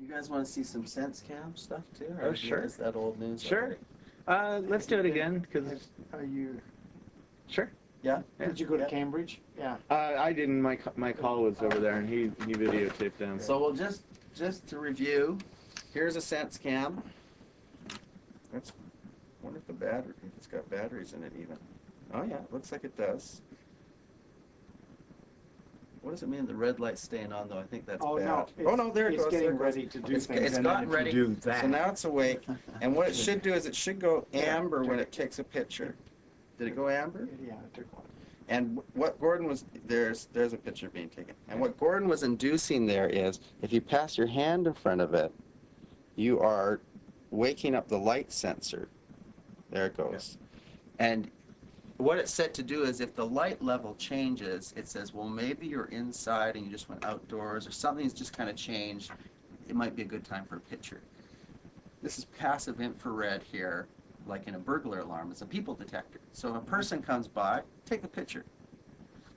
You guys want to see some Sensecam stuff too? Oh, sure. Is that old news? Sure. Let's do it again, because... Are you? Yeah? Yeah. Did you go to Cambridge? Yeah. I didn't. My call was over there, and he videotaped them. So we'll just to review, here's a Sensecam. I wonder if if it's got batteries in it even. Oh yeah, it looks like it does. What does it mean the red light's staying on though? I think that's bad. No, Oh no, there it goes. It's getting ready to do things. It's gotten ready. Do that. So now it's awake. And what it should do is it should go amber when it takes a picture. Did it go amber? Yeah, it took one. And what Gordon was, there's a picture being taken. And what Gordon was inducing there is, if you pass your hand in front of it, you are waking up the light sensor. There it goes. And what it's set to do is if the light level changes, it says, well, maybe you're inside and you just went outdoors or something's just kind of changed. It might be a good time for a picture. This is passive infrared here, like in a burglar alarm. It's a people detector. So if a person comes by, take a picture.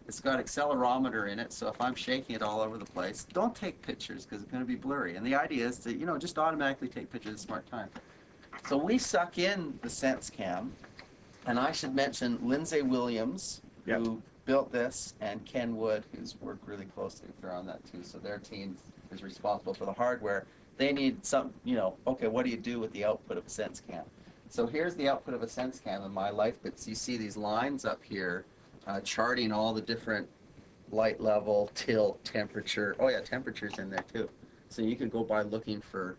It's got accelerometer in it, so if I'm shaking it all over the place, don't take pictures because it's going to be blurry. And the idea is to, just automatically take pictures at a smart time. So we suck in the Sensecam, and I should mention Lindsay Williams, who built this, and Ken Wood, who's worked really closely with her on that too. So their team is responsible for the hardware. They need some, okay, what do you do with the output of a Sensecam? So here's the output of a Sensecam in MyLifeBits. You see these lines up here charting all the different light level, tilt, temperature. Oh yeah, temperature's in there too. So you could go by looking for,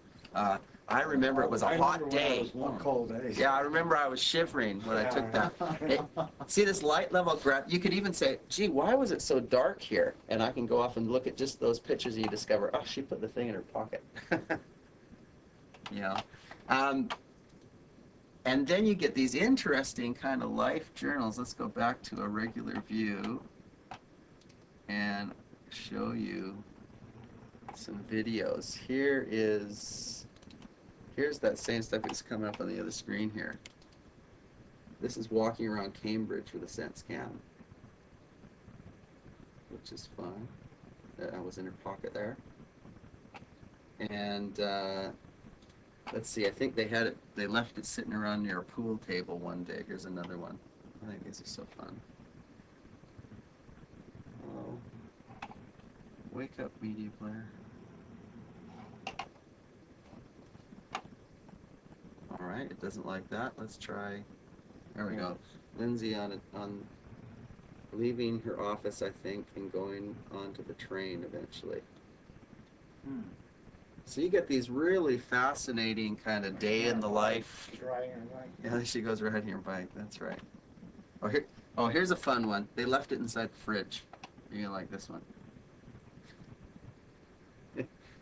I remember it was a hot day. It was one cold day. Yeah, I remember I was shivering when I took that. See this light level graph? You could even say, gee, why was it so dark here? And I can go off and look at just those pictures and you discover, oh, she put the thing in her pocket. And then you get these interesting kind of life journals. Let's go back to a regular view and show you some videos. Here's that same stuff that's coming up on the other screen here. This is walking around Cambridge with a Sensecam, which is fun. That was in her pocket there. And let's see, I think they left it sitting around near a pool table one day. Here's another one. I think these are so fun. Oh, wake up, media player. All right, it doesn't like that. Let's try. There we go. Lindsay on leaving her office, I think, and going onto the train eventually. So you get these really fascinating kind of day in the life. She's riding her bike. Yeah, she goes riding her bike. That's right. Here's a fun one. They left it inside the fridge. You're gonna like this one.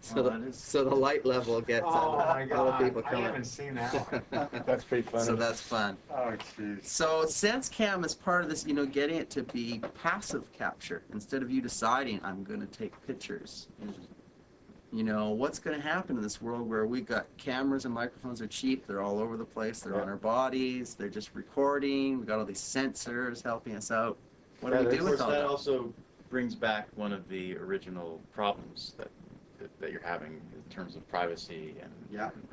So the light level gets all the people coming. I haven't seen that one. That's pretty funny. So that's fun. Oh, jeez. So Sensecam is part of this, getting it to be passive capture. Instead of you deciding, I'm going to take pictures. What's going to happen in this world where we got cameras and microphones are cheap, they're all over the place, they're on our bodies, they're just recording, we've got all these sensors helping us out. What do we do with all that? That also brings back one of the original problems that you're having in terms of privacy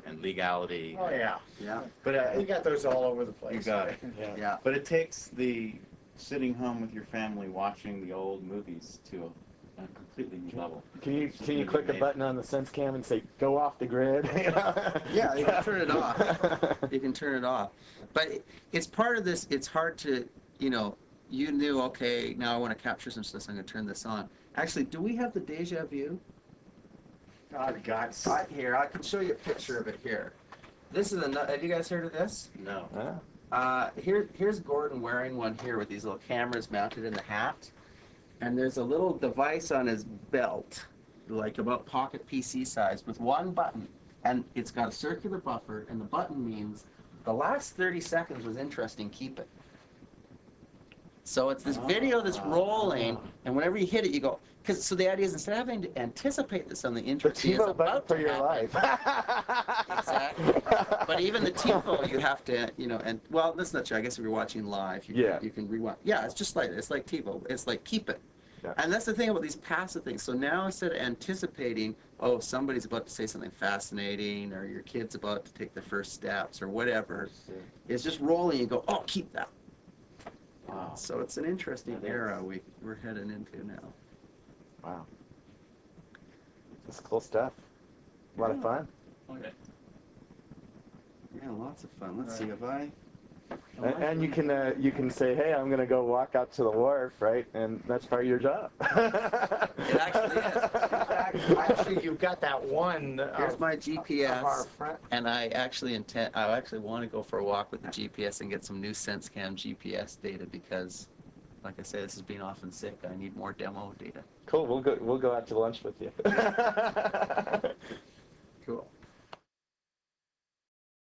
and legality. Oh, yeah. Yeah. But We got those all over the place. you got it. Yeah. But it takes the sitting home with your family watching the old movies to a completely new level. Can you click a button on the Sensecam and say, go off the grid? Yeah, you can turn it off. You can turn it off. But it's part of this, it's hard to, you knew, okay, now I want to capture some stuff, so I'm going to turn this on. Actually, do we have the deja vu? God, Here, I can show you a picture of it here. This is have you guys heard of this? No. Here's Gordon wearing one here with these little cameras mounted in the hat. And there's a little device on his belt, like about pocket PC size, with one button. And it's got a circular buffer, and the button means the last 30 seconds was interesting, keep it. So it's this video that's rolling, and whenever you hit it, you go, so the idea is instead of having to anticipate that something interesting is about to happen. Exactly. But even the TiVo, you have to, and well, that's not true. I guess if you're watching live, you can rewind. Yeah, it's just like it's like TiVo. It's like keep it. Yeah. And that's the thing about these passive things. So now instead of anticipating oh, somebody's about to say something fascinating, or your kid's about to take their first steps, or whatever. It's just rolling. You go, oh, keep that. Wow. So it's an interesting It is. era we're heading into now. Wow. That's cool stuff. A lot of Yeah. fun. Okay. Yeah, lots of fun. Let's see if And you can say, hey, I'm gonna go walk out to the wharf, right? And that's part of your job. It actually is. Actually, you've got that one. Here's my Of our GPS, friend. and I actually want to go for a walk with the GPS and get some new Sensecam GPS data because, like I say, this is being often sick. I need more demo data. Cool. We'll go out to lunch with you. Cool.